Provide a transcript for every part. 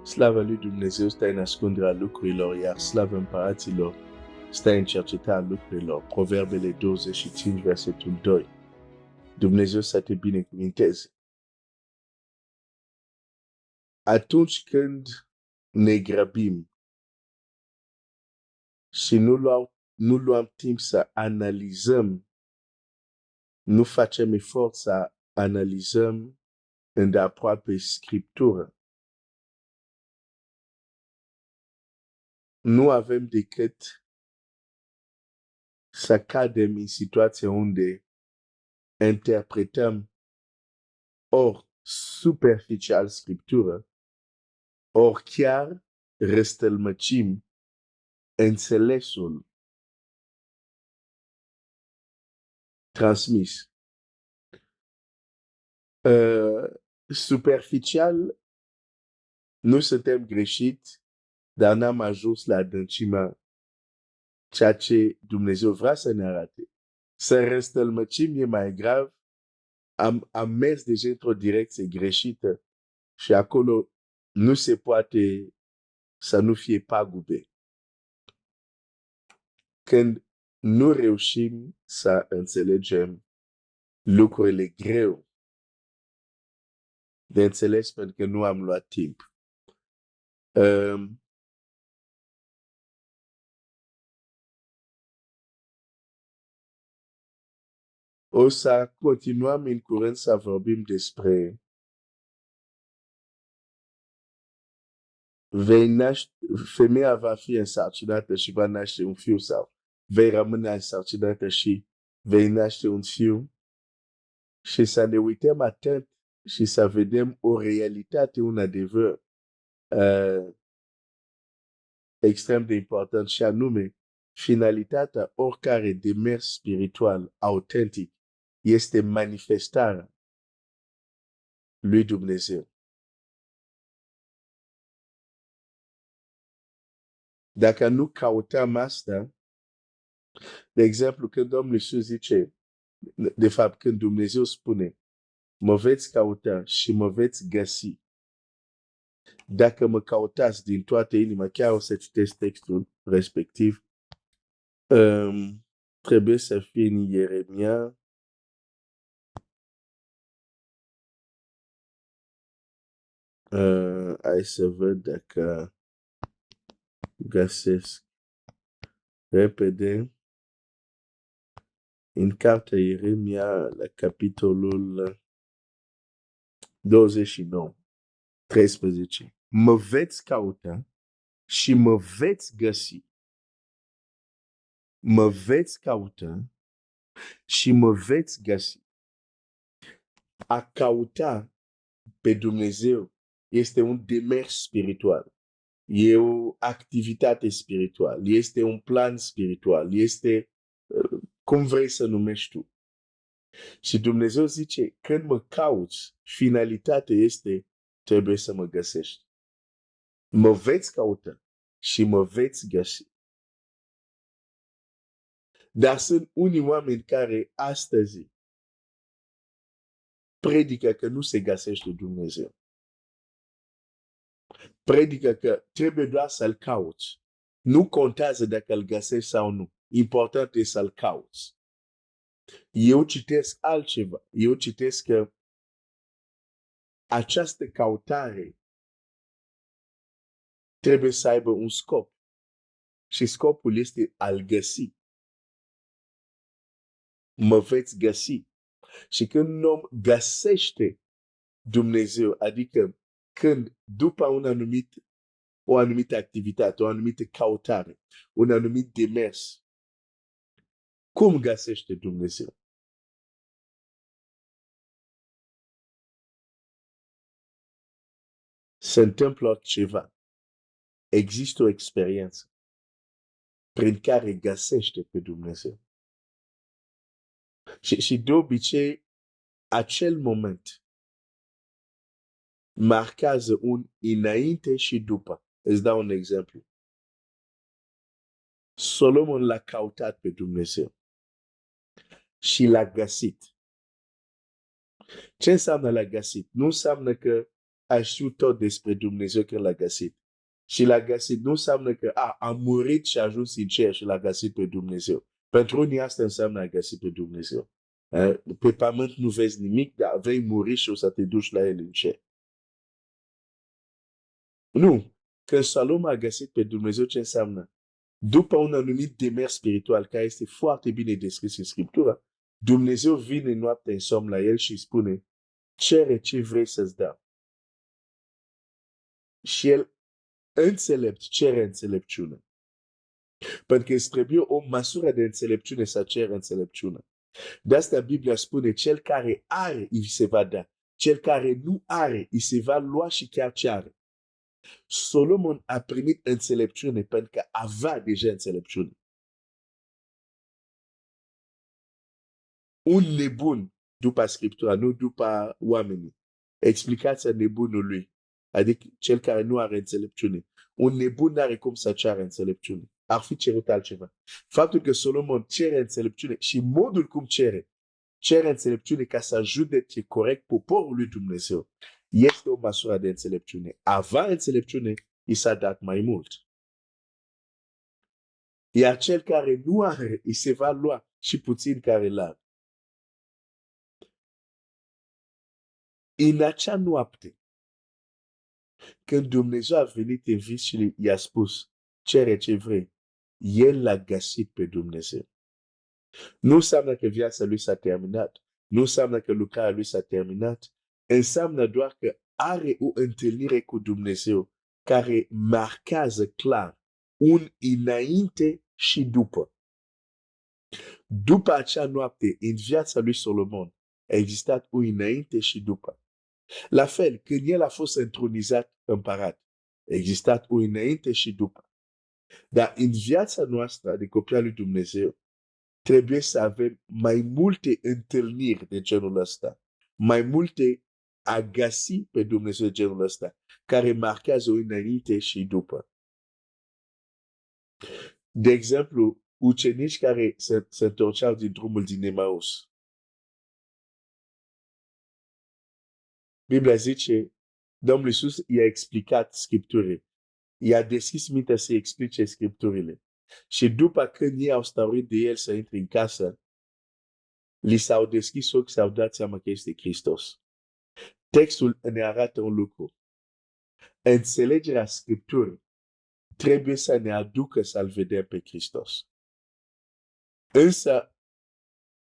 Slavă lui Dumnezeu stă în ascunderea lucrurilor, iar slavă împăraților stă în cercetarea lucrurilor. Proverbele 25, versetul 2. Dumnezeu să te binecuvinteze. Atunci când ne grăbim și nu luăm timp să analizăm, nu facem efort să analizăm îndeaproape Scriptură, nu avem decât să cadem în situația unde interpretăm ori superficial Scriptură, ori chiar răstălmăcim înțelesul transmis. Superficial nu suntem greșiți, dar n-am ajuns la adâncimea ceea ce Dumnezeu vrea să ne arate. Să răstălmăcim e mai grav. Am mers deja într-o direcție greșită și acolo nu se poate să nu fie pagube. Când nu reușim să înțelegem lucrurile greu de înțeles pentru că nu am luat timp. O să continuăm în curând să vorbim despre femeia va fi însărcinată și va naște un fiu sau vei rămâne însărcinată și vei naște un fiu și să ne uităm atent și să vedem o realitate, un adevăr extrem de important și anume finalitatea oricare demers spiritual autentic este manifestarea lui Dumnezeu. Dacă nu căutăm asta, de exemplu, când Domnul Iisus zice, de fapt, când Dumnezeu spune, mă veți căuta și mă veți găsi. Dacă mă căutați din toată inima, chiar o să citesc textul respectiv, trebuie să fie în Ieremia. Hai să văd dacă găsesc repede. În cartea Ieremia, la capitolul 29, 13. Mă veți căuta și mă veți găsi. Mă veți căuta și mă veți găsi. A căuta pe Dumnezeu este un demers spiritual. E o activitate spirituală. Este un plan spiritual. Este cum vrei să numești tu. Și Dumnezeu zice, când mă cauți, finalitatea este, trebuie să mă găsești. Mă veți căuta și mă veți găsi. Dar sunt unii oameni care astăzi predică că nu se găsește Dumnezeu. Predică că trebuie doar să-L cauți. Nu contează dacă îl găsești sau nu. Important e să-L cauți. Eu citesc altceva. Eu citesc că această căutare trebuie să aibă un scop. Și scopul este a-L găsi. Mă veți găsi. Și când un om găsește Dumnezeu, adică când după o anumită activitate, o anumită căutare, un anumit demers, cum găsește Dumnezeu? Se întâmplă ceva. Există o experiență prin care găsește pe Dumnezeu. Și de obicei, acel moment marchează un înainte și după. Îți dau un exemplu. Solomon l-a căutat pe Dumnezeu și l-a găsit. Ce înseamnă l-a găsit? Nu înseamnă că a știut tot despre Dumnezeu când l-a găsit. Și l-a găsit nu înseamnă că a murit și a ajuns în cer și l-a găsit pe Dumnezeu. Pentru unii asta înseamnă a găsi pe Dumnezeu. Pe pământ nu vezi nimic, dar vei muri și o să te duci la el în cer. Nu. Când Salom a găsit pe Dumnezeu, ce înseamnă? După un anumit demers spiritual, care este foarte bine descris în Scriptură, Dumnezeu vine noaptea în somn la el și îi spune, cere ce vrei să-ți dau. Și el, înțelept, cere înțelepciune. Pentru că îți trebuie o măsură de înțelepciune să cere înțelepciune. De asta Biblia spune, cel care are, îi se va da. Cel care nu are, îi se va lua și chiar ce are. Solomon a primit înțelepciune pentru că avea deja înțelepciune. Un nebun, după Scriptura, nu după oamenii. Explicația nebunului, adică cel care nu are înțelepciune. Un nebun nu are cum să ceară înțelepciune. Ar fi cerut altceva. Faptul că Solomon cere înțelepciune și modul cum cere înțelepciune ca să judece corect poporul lui Dumnezeu, este o măsură de înțelepciune. Avea înțelepciune, i s-a dat mai mult. Iar cel care nu are, îi se va lua și puțin care l-are. În acea noapte, când Dumnezeu a venit în vis și i-a spus, cere ce vrei, el l-a găsit pe Dumnezeu. Nu înseamnă că viața lui s-a terminat, nu înseamnă că lucrarea lui s-a terminat, înseamnă doar că are o întâlnire cu Dumnezeu care marchează clar un înainte și după. După acea noapte, în viața lui Solomon, a existat un înainte și după. La fel, când el a fost întronizat împărat, a existat un înainte și după. Dar în viața noastră de copii al lui Dumnezeu, trebuie să avem mai multe întâlniri de genul ăsta, mai multe a găsi pe Dumnezeu de genul ăsta, care marchează un înainte și după. De exemplu, ucenici care se întorceau din drumul din Emaus. Biblia zice, Domnul Iisus i-a explicat Scripturile. I-a deschis mintea să explice Scripturile. Și după când ei au stăruit de el să intre în casă, li s-au deschis ochii, s-au dat seama că este Hristos. Textul ne arată un lucru. Înțelegerea Scripturii trebuie să ne aducă să-L vedem pe Hristos. Însă,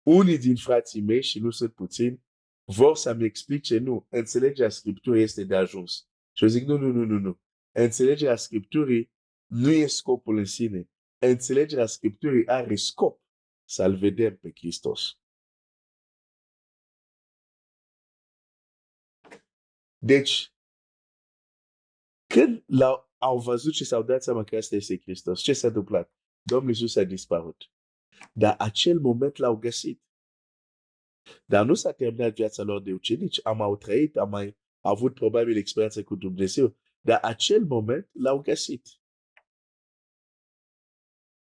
unii din frații mei, și nu sunt puțini, vor să-mi explice, nu, înțelegerea Scripturii este de ajuns. Și eu zic, nu. Înțelegerea Scripturii nu e scopul în sine. Înțelegerea Scripturii are scop să-L vedem pe Hristos. Deci, când au văzut și s-au dat seama că asta este Hristos, ce s-a întâmplat? Domnul Iisus a dispărut. Dar acel moment l-au găsit. Dar nu s-a terminat viața lor de ucenici. Au trăit, am mai avut probabil experiență cu Dumnezeu. Dar acel moment l-au găsit.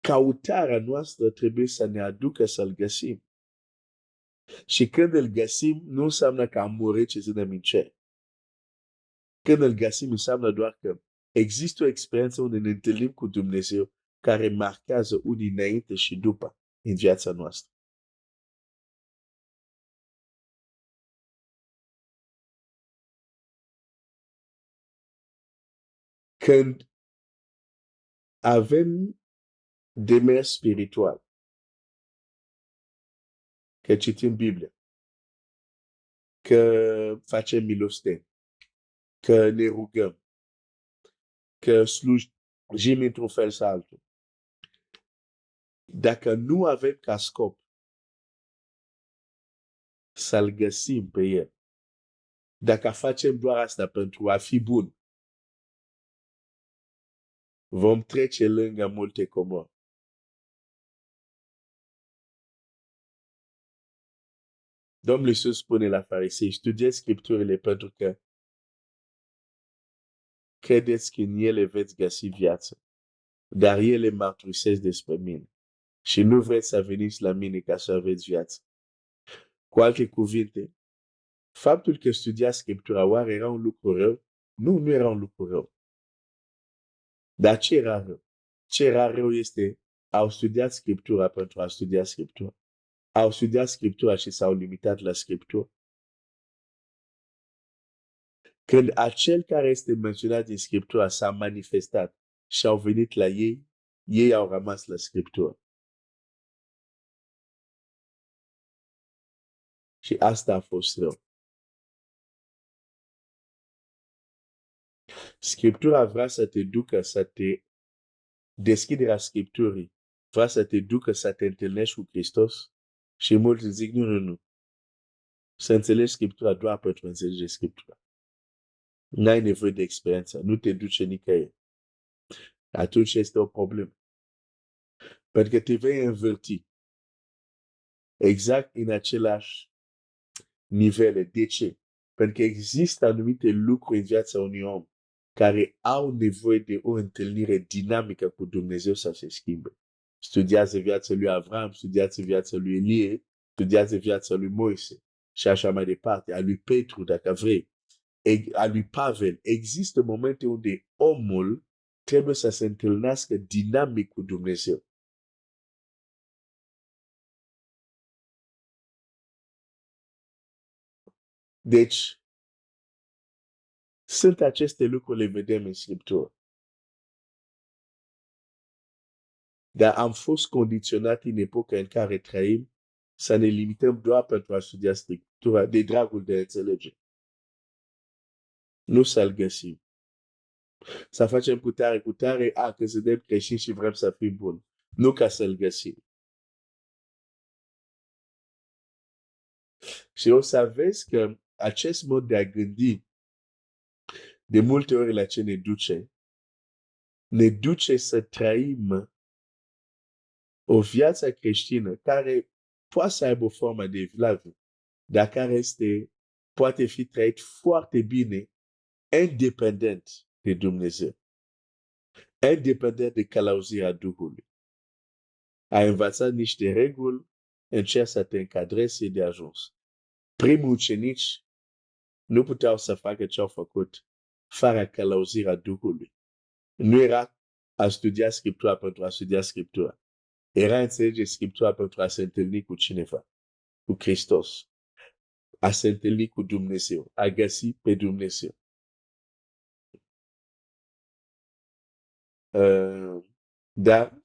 Căutarea noastră trebuie să ne aducă să-L găsim. Și când îl găsim, nu înseamnă că am murit și suntem în cer. Când îl găsim, înseamnă doar că există o experiență unde ne întâlnim cu Dumnezeu care marchează unii înainte și după în viața noastră. Când avem demers spiritual, că citim Biblia, că facem milostenie, că ne rugăm, că slujim într-un fel sau altul. Dacă nu avem ca scop să-L găsim pe El, dacă facem doar asta pentru a fi bun, vom trece lângă multe comori. Domnul Iisus spune la farisei, studiați Scripturile pentru că credeți că în ele veți găsi viață, dar ele mărturisesc despre mine. Și nu vreți să veniți la mine ca să aveți viață. Cu alte cuvinte, Faptul că studia Scriptura, oare era un lucru rău? Nu era un lucru rău. Dar ce era rău? Ce era rău este, au studiat Scriptura pentru a studia Scriptura. Au studiat Scriptura și s-au limitat la Scriptură. Când acel care este menționat din Scriptura s-a manifestat și au venit la ei, ei au rămas la Scriptură. Și asta a fost rău. Scriptura vrea să te ducă să te deschiderea Scripturii, vrea să te ducă să te întâlnești cu Hristos și mulți zic, nu. Să înțelegi Scriptura doar pentru a înțelege Scriptura. N-ai nevoie de experiență, nu te duce nicăieri. Atunci este o problemă. Pentru că te vei învârti exact în același nivele. De ce? Pentru că există anumite lucruri în viața unui om care au nevoie de o întâlnire dinamică cu Dumnezeu să se schimbe. Studiază viața lui Avram, studiază viața lui Elie, studiază viața lui Moise și așa mai departe, a lui Petru, dacă vrei, a lui Pavel. Există momente unde omul trebuie să se întâlnească dinamic cu Dumnezeu. Deci, sunt aceste lucruri, le vedem în Scriptură. Dar am fost condiționat în epoca în care trăim să ne limităm doar pentru a studia Scriptura de dragul de a înțelege. Nu să-l găsim. Să facem cu tare, că suntem creștini și vrem să fim buni. Nu ca să-l găsim. Și o să vezi că acest mod de a gândi de multe ori la ce ne duce să trăim o viață creștină care poate să aibă o formă de evlavie, dar care poate fi trăit foarte bine, independent de Dumnezeu, independent de călăuzirea Duhului. Ai învățat niște reguli, încerci să te încadrezi de ajuns. Primul ucenici nu puteau să facă ce au făcut fără călăuzirea Duhului. Nu era a studia Scriptura pentru a studia Scriptura. Era înțelege Scriptura pentru a se întâlni cu cineva, cu Hristos, a se întâlni cu Dumnezeu, a găsi pe Dumnezeu. Dar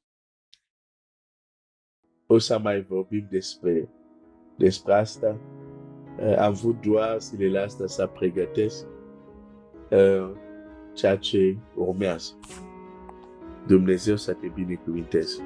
o să mai vorbim despre asta. Am vrut doar zilele astea să pregătesc ceea ce urmează. Dumnezeu să te binecuvinteze.